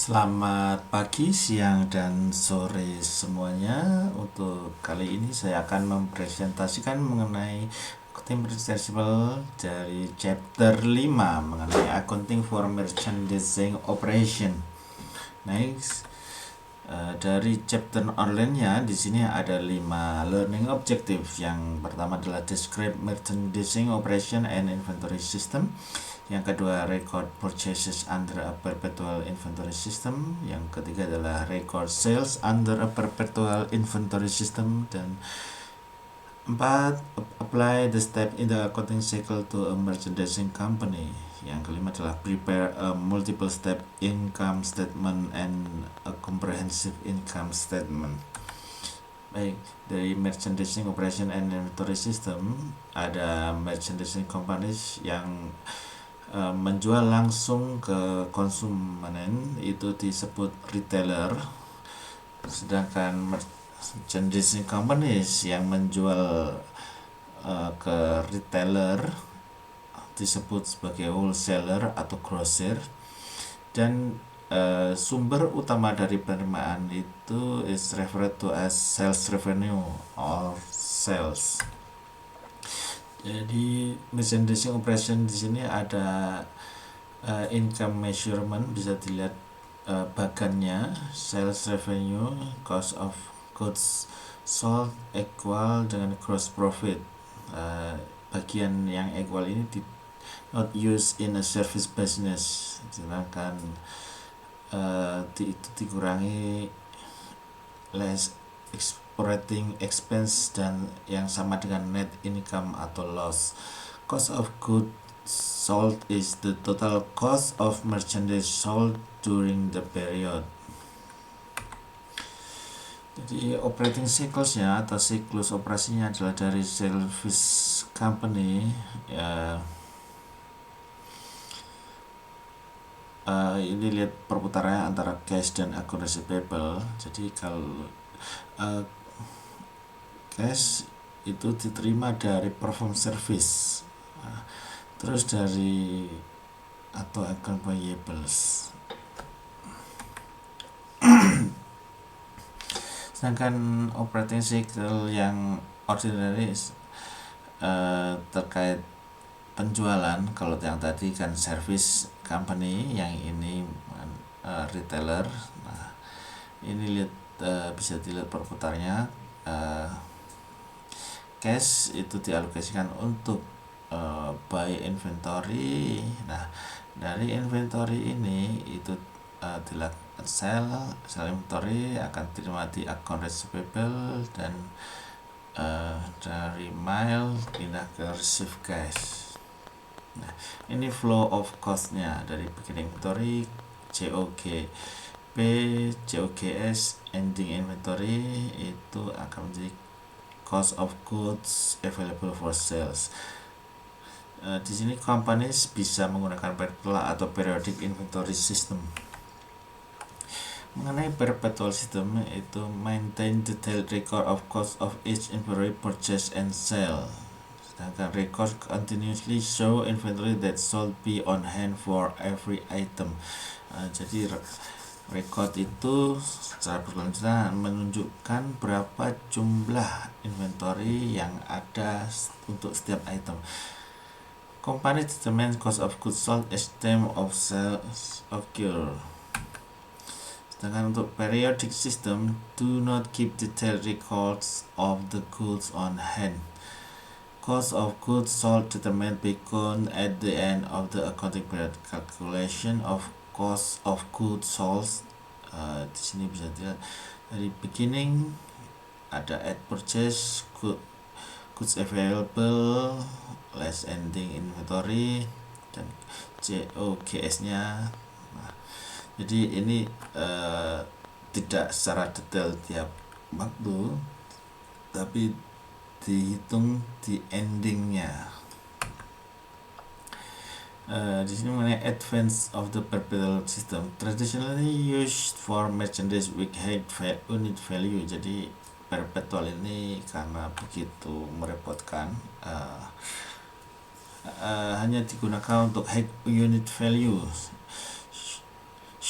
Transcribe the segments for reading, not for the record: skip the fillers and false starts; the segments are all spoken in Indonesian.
Selamat pagi, siang, dan sore semuanya. Untuk kali ini saya akan mempresentasikan mengenai accounting principle dari chapter 5 mengenai accounting for merchandising operation. Next, dari chapter online-nya di sini ada 5 learning objective. Yang pertama adalah describe merchandising operation and inventory system. Yang kedua, record purchases under a perpetual inventory system. Yang ketiga adalah record sales under a perpetual inventory system. Dan 4, apply the step in the accounting cycle to a merchandising company. Yang kelima adalah prepare a multiple step income statement and a comprehensive income statement. Baik, dari merchandising operation and inventory system ada merchandising companies yang menjual langsung ke konsumen, itu disebut retailer. Sedangkan merchandising companies yang menjual ke retailer disebut sebagai wholesaler atau grocer. Dan sumber utama dari penerimaan itu is referred to as sales revenue or sales. Jadi merchandising operation di sini ada income measurement, bisa dilihat bagannya, sales revenue, cost of goods sold equal dengan gross profit. Bagian yang equal ini not used in a service business, sedangkan itu dikurangi less operating expense dan yang sama dengan net income atau loss. Cost of goods sold is the total cost of merchandise sold during the period. Jadi operating cycles-nya atau siklus operasinya adalah dari service company ini lihat perputarannya antara cash dan accounts receivable. Jadi kalau cash itu diterima dari perform service, terus dari atau account payables. Sedangkan operating cycle yang ordinary terkait penjualan, kalau yang tadi kan service company, yang ini retailer. Nah, ini lihat bisa dilihat perputarnya. Cash itu dialokasikan untuk buy inventory. Nah, dari inventory ini itu dilakukan sell inventory akan terima di account receivable, dan dari mile pindah ke receive cash. Nah, ini flow of cost-nya dari beginning inventory, COGP, COGS, ending inventory itu akan menjadi cost of goods available for sales. Di sini companies bisa menggunakan perpetual atau periodic inventory system. Mengenai perpetual system, itu maintain detailed record of cost of each inventory purchase and sale. Sedangkan record continuously show inventory that sold be on hand for every item. Jadi record itu secara berkelanjutan menunjukkan berapa jumlah inventory yang ada untuk setiap item. Company determines cost of goods sold as time of sales occur. Sedangkan untuk periodic system, do not keep detailed records of the goods on hand. Cost of goods sold determined begun at the end of the accounting period. Calculation of cost of goods sold, di sini bisa dilihat dari beginning ada at purchase, goods available, less ending inventory, dan COGS-nya. Jadi ini tidak secara detail tiap waktu, tapi dihitung di endingnya. Di sini mengenai advance of the perpetual system, traditionally used for merchandise with high unit value. Jadi perpetual ini karena begitu merepotkan, hanya digunakan untuk high unit value.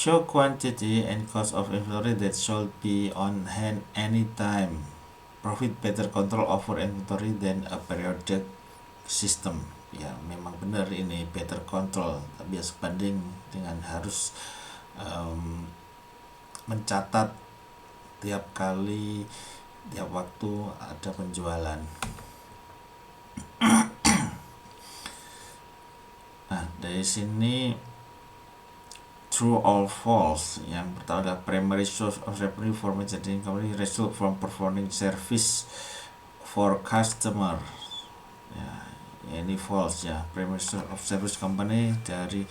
show quantity and cost of inventory that should be on hand anytime. Profit better control over inventory than a periodic system. Ya memang benar ini better control, tapi ya sebanding dengan harus mencatat tiap kali, tiap waktu ada penjualan. Nah dari sini true or false. Yang pertama adalah primary source of revenue for managing company result from performing service for customer. Ya, ini false ya. Primary source of service company dari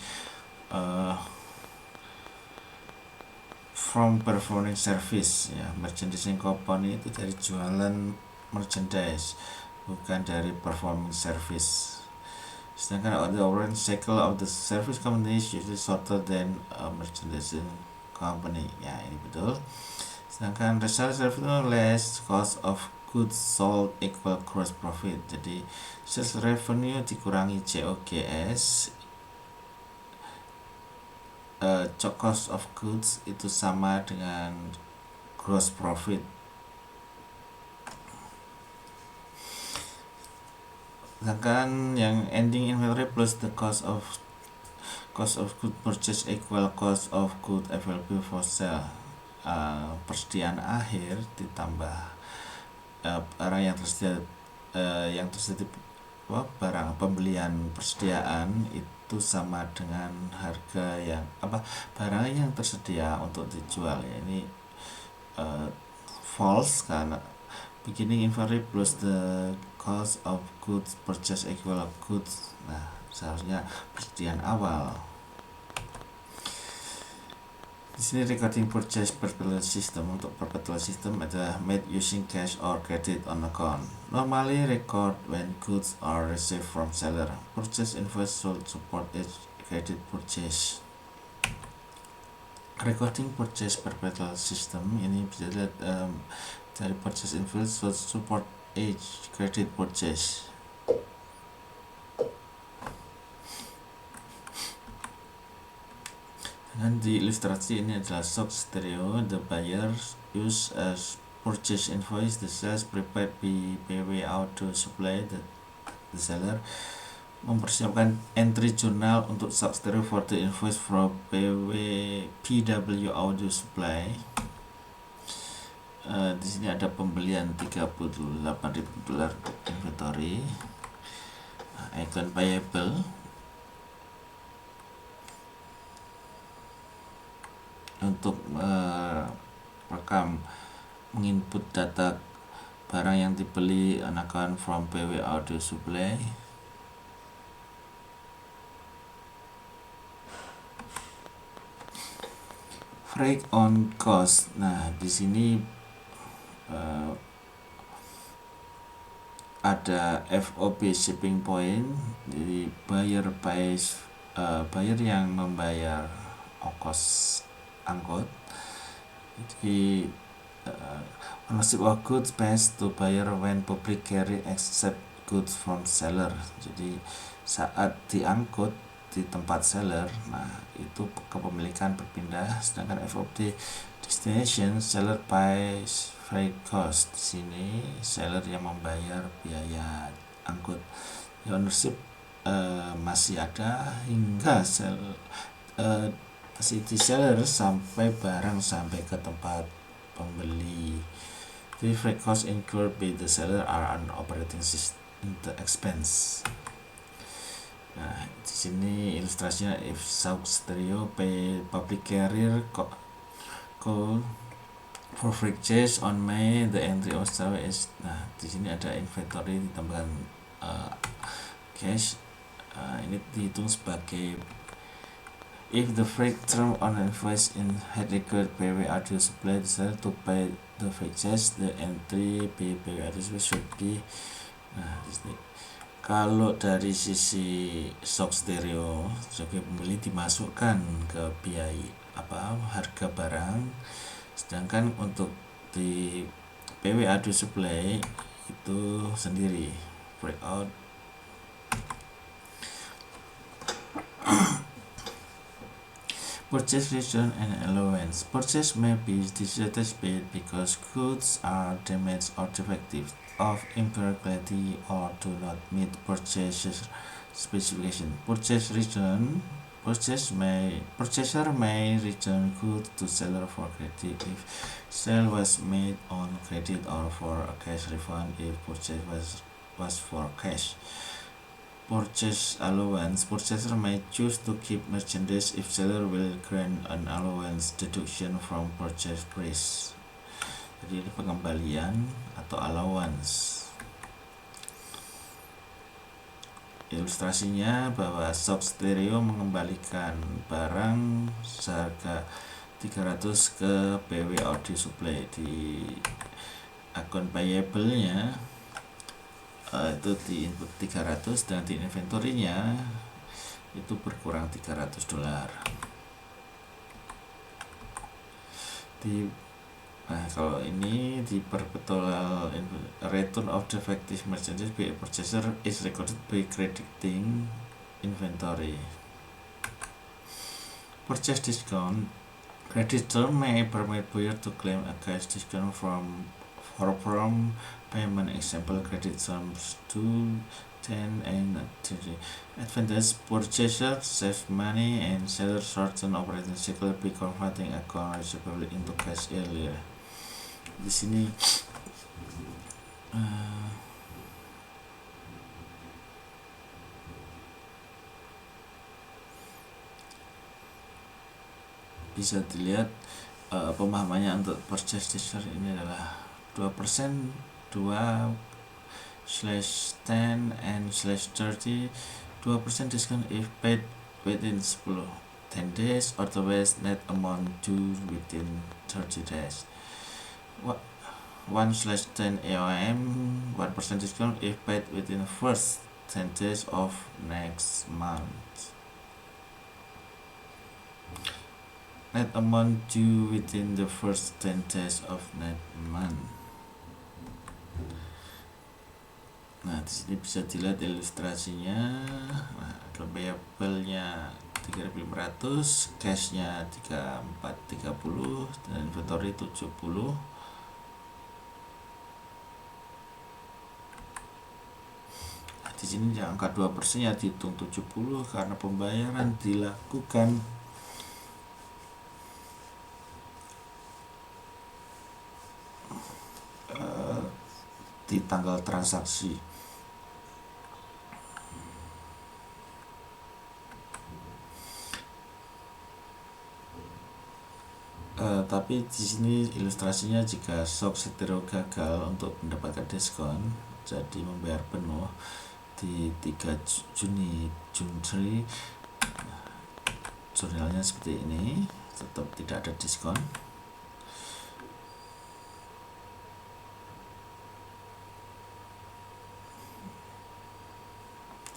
from performing service ya. Merchandising company itu dari jualan merchandise, bukan dari performing service. Sedangkan the overall cycle of the service company is usually shorter than a merchandising company. Ya ini betul. Sedangkan result revenue less cost of goods sold equal gross profit. Jadi sales revenue dikurangi COGS, cost of goods itu sama dengan gross profit. Sedangkan yang ending inventory plus the cost of good purchase equal cost of good available for sale. Persediaan akhir ditambah barang yang tersedia barang pembelian persediaan itu sama dengan harga yang barang yang tersedia untuk dijual ya. Ini false karena beginning inventory plus the cost of goods purchase equal goods. Nah seharusnya persediaan awal. Di sini recording purchase perpetual system. Untuk perpetual system adalah made using cash or credit on account. Normally record when goods are received from seller. Purchase invoice should support each credit purchase. Recording purchase perpetual system ini bisa dilihat dari purchase invoice should support each credit purchase. Dan di ilustrasi ini adalah stock stereo. The buyer use as purchase invoice. The sales prepared PW Audio Supply. The seller mempersiapkan entry jurnal untuk stock stereo for the invoice from PW Audio Supply. Di sini ada pembelian $38.000 inventory. Icon payable untuk menginput data barang yang dibeli on account from PW Audio Supply. Freight on cost. Nah di sini ada FOB shipping point. Jadi buyer yang membayar ongkos angkut. Jadi ownership of goods pays to buyer when public carry accept goods from seller. Jadi saat diangkut di tempat seller, nah itu kepemilikan berpindah. Sedangkan FOB destination, seller pays freight cost. Di sini seller yang membayar biaya angkut. The ownership masih ada hingga seller sampai barang sampai ke tempat pembeli. The freight cost incurred by the seller are an operating expense. Nah di sini ilustrasinya if stock stereo pay public carrier call for freight charge on May the entry of stock is. Nah di sini ada inventory ditambahkan cash. Ini dihitung sebagai if the freight term on invoice in had record PW Audio Supply the seller to pay the freight charge, the entry PW Audio Supply should be. Nah disini kalau dari sisi stock stereo sebagai pembeli dimasukkan ke biaya harga barang, sedangkan untuk di PW Audio Supply itu sendiri freight out. Purchase return and allowance. Purchase may be dissatisfied because goods are damaged or defective, of impaired quality, or do not meet purchase specification. Purchase return. Purchaser may return goods to seller for credit if sale was made on credit, or for a cash refund if purchase was for cash. Purchase allowance. Purchaser may choose to keep merchandise if seller will grant an allowance deduction from purchase price. Jadi ini pengembalian atau allowance. Ilustrasinya bahwa Shop Stereo mengembalikan barang seharga 300 ke PW Audio Supply. Di akun payable-nya itu di input 300 dan di inventory-nya itu berkurang $300. Kalau ini di perpetual return of defective merchandise by a purchaser is recorded by crediting inventory. Purchase discount. Creditor may permit buyer to claim a cash discount from payment. Example, credit sums 2, 10, and 30. Advantage: purchaser save money and seller shorten operating cycle by converting account receivable into cash earlier. Di sini bisa dilihat pemahamannya untuk purchase discount ini adalah 2%, 2/10 and /30. 2% discount if paid within 10 days, otherwise net amount due within 30 days. 1/10 AOM, 1% discount if paid within the first 10 days of next month. Net amount due within the first 10 days of next month. Nah, di sini bisa dilihat ilustrasinya. Nah, payable-nya 3.500, cash-nya 3430 dan inventory 70. Di sini angka 2% ya dihitung 70 karena pembayaran dilakukan di tanggal transaksi. Tapi di sini ilustrasinya jika Shop Stereo gagal untuk mendapatkan diskon, jadi membayar penuh di 3 Juni, jurnalnya seperti ini, tetap tidak ada diskon.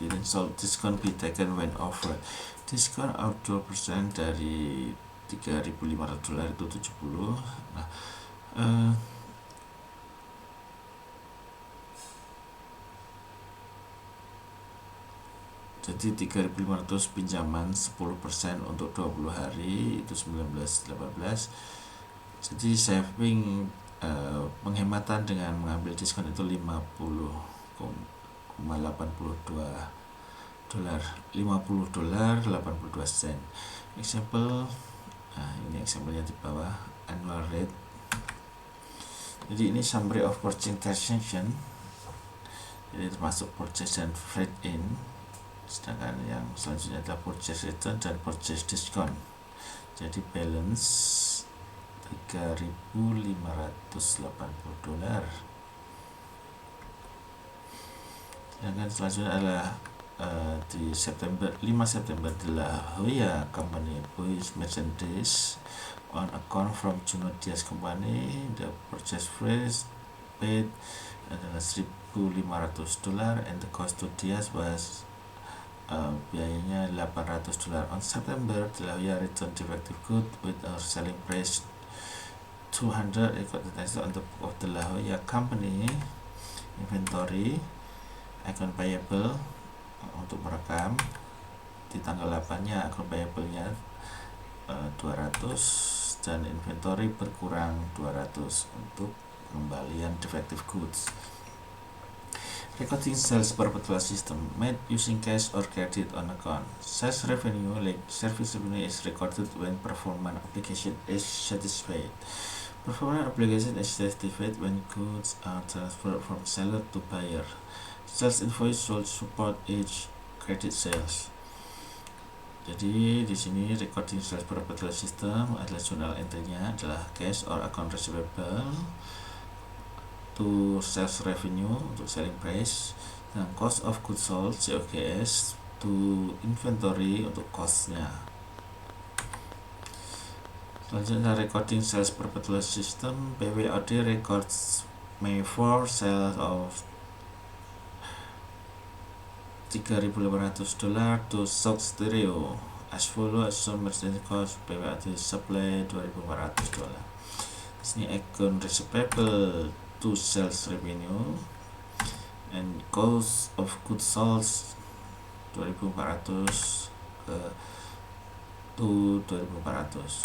Didn't sold discount be taken when offered. Diskon out 2% dari $3.500 itu 70. Nah, jadi 3.500 pinjaman 10% untuk 20 hari itu 19.18. Jadi saving penghematan dengan mengambil diskon itu $50.82. Example, ini example-nya di bawah, annual rate. Jadi ini summary of purchasing transaction, jadi termasuk purchase dan freight in. Sedangkan yang selanjutnya adalah purchase return dan purchase discount. Jadi balance $3.580. Sedangkan selanjutnya adalah di 5 September di La Jolla Company buys merchandise on account from Juno Diaz Company. The purchase price paid adalah $1.500 and the cost to Diaz was biayanya $800. On September, the La Jolla returned defective good with a selling price $200 on the of the La Jolla Company. Inventory, account payable untuk merekam di tanggal 8 nya account payable nya 200 dan inventory berkurang 200 untuk pengembalian defective goods. Recording sales perpetual system made using cash or credit on account. Sales revenue, like service revenue, is recorded when performance obligation is satisfied. Performance obligation is satisfied when goods are transferred from seller to buyer. Sales invoice should support each credit sales. Jadi di sini recording sales perpetual system adalah journal entry-nya adalah cash or account receivable to sales revenue untuk selling price, dan cost of goods sold COGS to inventory untuk cost-nya. Selanjutnya recording sales perpetual system PWOD records May 4 sales of $3.500 to Sock Stereo as follow. Assume merchandise cost PWOD supply $2.400. Di sini account receivable to sales revenue and cost of goods sold 2.400 to 2.400.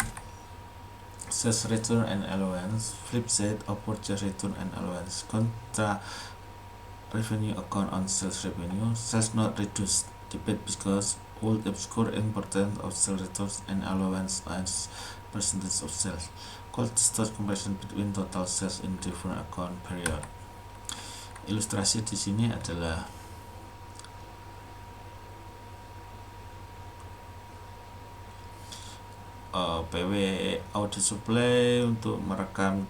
Sales return and allowance, flip side of purchase return and allowance, contra revenue account on sales revenue. Sales not reduced debit because would obscure importance of sales returns and allowance as percentage of sales. Called stock comparison between total sales in different account period. Ilustrasi di sini adalah PW audit supply untuk merekam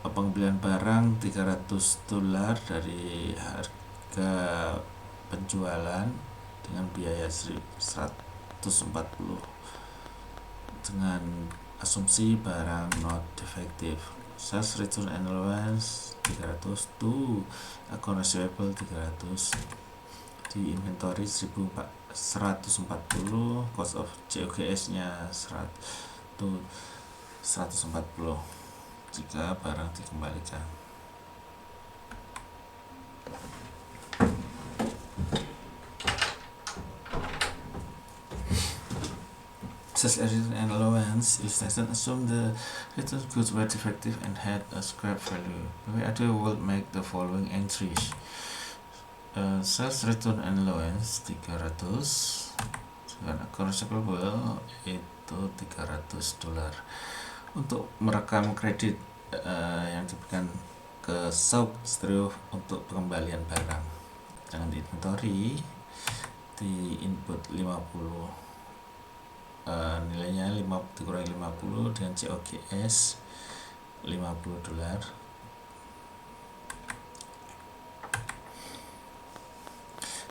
pembelian barang $300 dari harga penjualan dengan biaya 140 dengan asumsi barang not defective. Sales return and allowance 300 to account receivable 300, di inventory 140, cost of COGS nya 140 jika barang dikembalikan. Sales return and allowance illustration assume the returned goods were defective and had a scrap value. PWOD will make the following entries. Sales return and allowance 300 dan account receivable itu $300 untuk merekam kredit yang diberikan ke Sock Stereo untuk pengembalian barang. Dengan di inventory di input 50, nilainya 50 dikurangi 50 dengan COGS $50.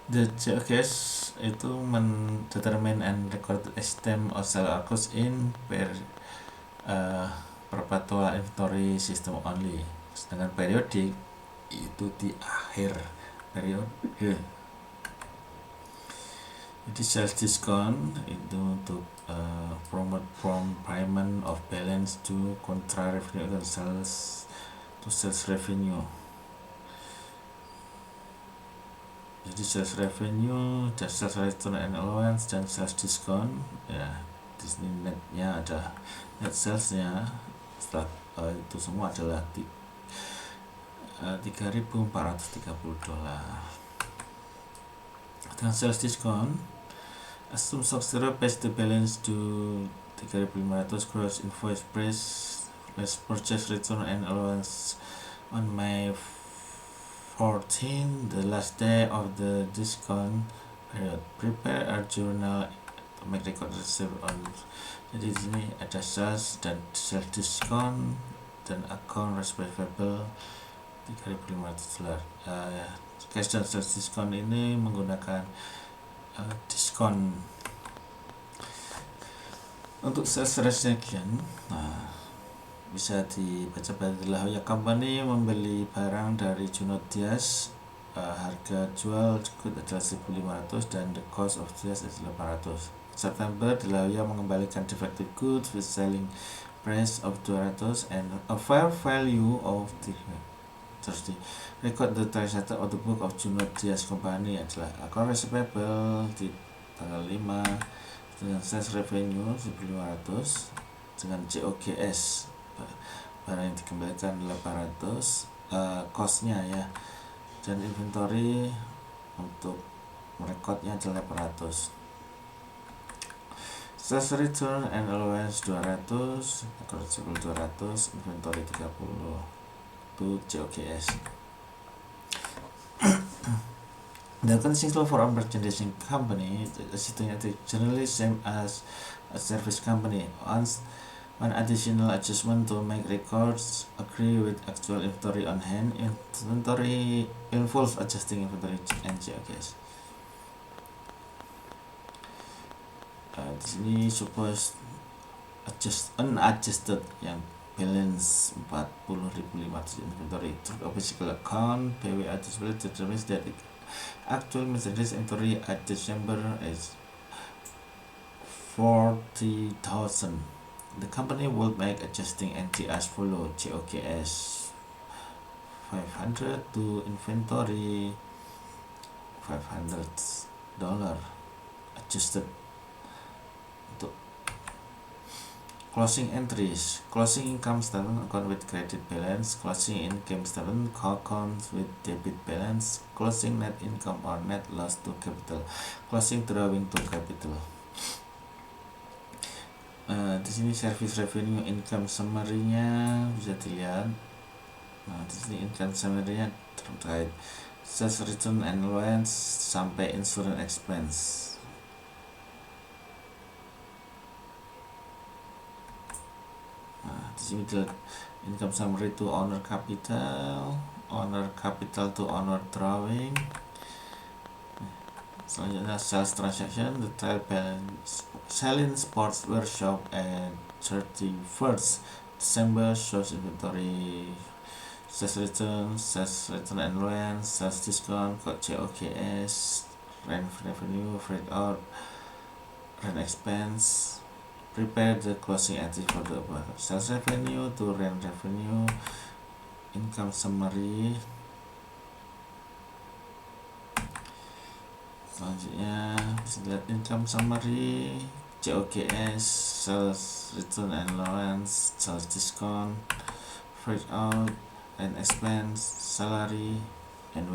The COGS itu determine and record estimate of sale cost in perpetual inventory system only. Sedangkan periodik itu di akhir periode. Jadi sales discount itu untuk promote from payment of balance to contra revenue dan sales to sales revenue. Jadi sales revenue dan sales return and allowance dan sales discount, ya di sini netnya ada net salesnya setelah itu semua adalah $3.430. Dengan sales discount, assume Sock Stereo pays the balance to $3.500 gross invoice price less purchase return and allowance on May 14, the last day of the discount period. Prepare a journal to make record receipt on. Jadi di sini ada sales dan sales discount dan account receivable $3.500. Cash dan sales discount ini menggunakan diskon. Untuk sales rejection, bisa dibaca pada La Company membeli barang dari Junot Diaz, harga jual good adalah 1.500 dan the cost of Diaz adalah 800. September, Delaware mengembalikan defective goods with selling price of 200 and a fair value of 330. Record the transaction of the book of Junot Diaz Company adalah account receivable di tanggal 5 dengan sales revenue 1.500, dengan COGS barang yang dikembalikan 800, cost-nya ya, dan inventory untuk merekodnya 800. Sales return and allowance 200, accruable 200, inventory 30, itu COGS. The accounting flow for a merchandising company is generally same as a service company. Once one additional adjustment to make records agree with actual inventory on hand. Inventory involves adjusting inventory and COGS. Di sini suppose unadjusted yang balance 40.500 inventory through a physical account. BWA determines that actual merchandise inventory at December is 40,000. The company will make adjusting entry as follow: COGS 500 to inventory $500 adjusted. Untuk closing entries, closing income statement account with credit balance, closing income statement account with debit balance, closing net income or net loss to capital, closing drawing to capital. Di sini service revenue income summary-nya bisa dilihat. Di sini income summary-nya terkait sales return and allowance sampai insurance expense. Di sini income summary to owner capital to owner drawing. Selanjutnya sales transaction, the trial balance selling sports workshop at 31st December shows inventory, sales return and allowance, sales discount, COGS, rent revenue, freight out, rent expense. Prepare the closing entry for the above. Sales revenue to rent revenue, income summary. Selanjutnya bisa lihat income summary, COGS, sales return and allowance, sales discount, freight out, rent expense, salary, and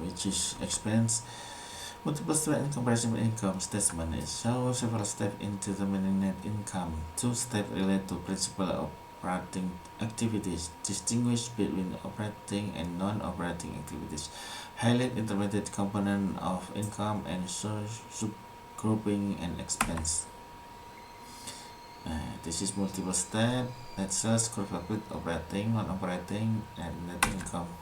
wages expense. Multiple step in comparison income statement is show several steps in determining net income. 2 steps relate to principal operating activities. Distinguish between operating and non-operating activities. Highlight intermediate component of income and subgrouping and expense. This is multiple step. Net sales, gross profit, operating, non-operating, and net income.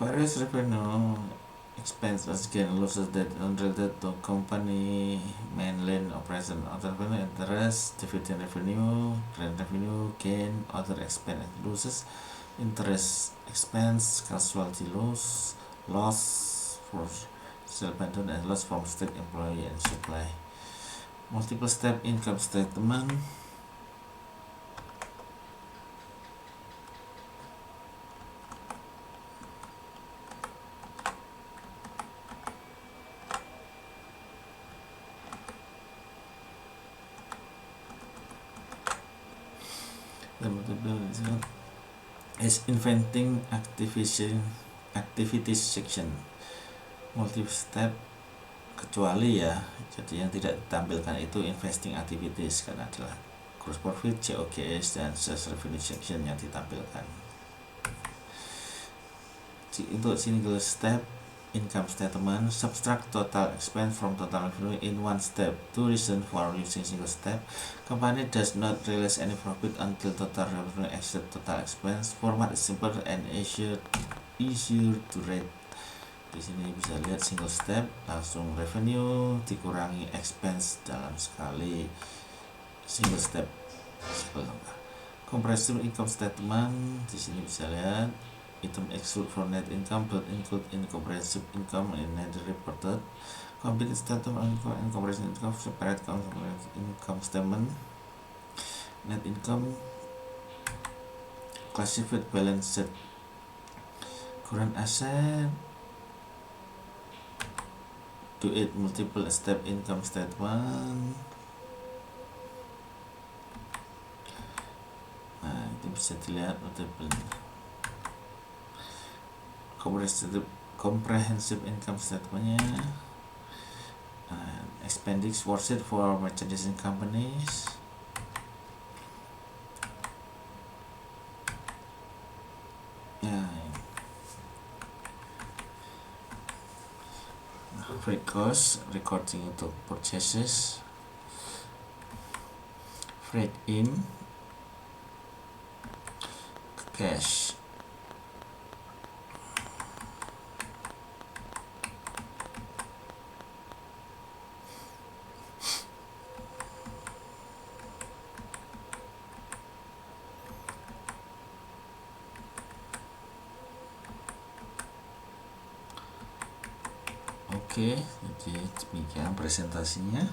Various revenue, expense, gain, losses that unrelated to company mainland operation, other revenue, interest, dividend revenue, grant revenue, gain, other expense, losses, interest expense, casualty loss for sale abandon, and loss from state employee and supply. Multiple step income statement. Is inventing activities section. Multiple step kecuali ya, jadi yang tidak ditampilkan itu investing activities karena adalah gross profit, COGS, dan sales revenue section yang ditampilkan. Untuk single step income statement, subtract total expense from total revenue in one step. 2 reasons for using single step: company does not realize any profit until total revenue exceeds total expense. Format is simple and easier to read. Di sini bisa lihat single step, langsung revenue dikurangi expense dalam sekali single step. Comprehensive income statement, di sini bisa lihat item exclude from net income but include in comprehensive income and net reported. Complete statement of income and comprehensive income, separate income statement. Net income, classified balance sheet, current asset, do it multiple step income statement. Nah, itu bisa dilihat multiple comprehensive income statementnya. Expenditure worksheet for merchandising companies. Ya, freight cost, recording untuk purchases, freight in, cash. Oke, jadi demikian presentasinya.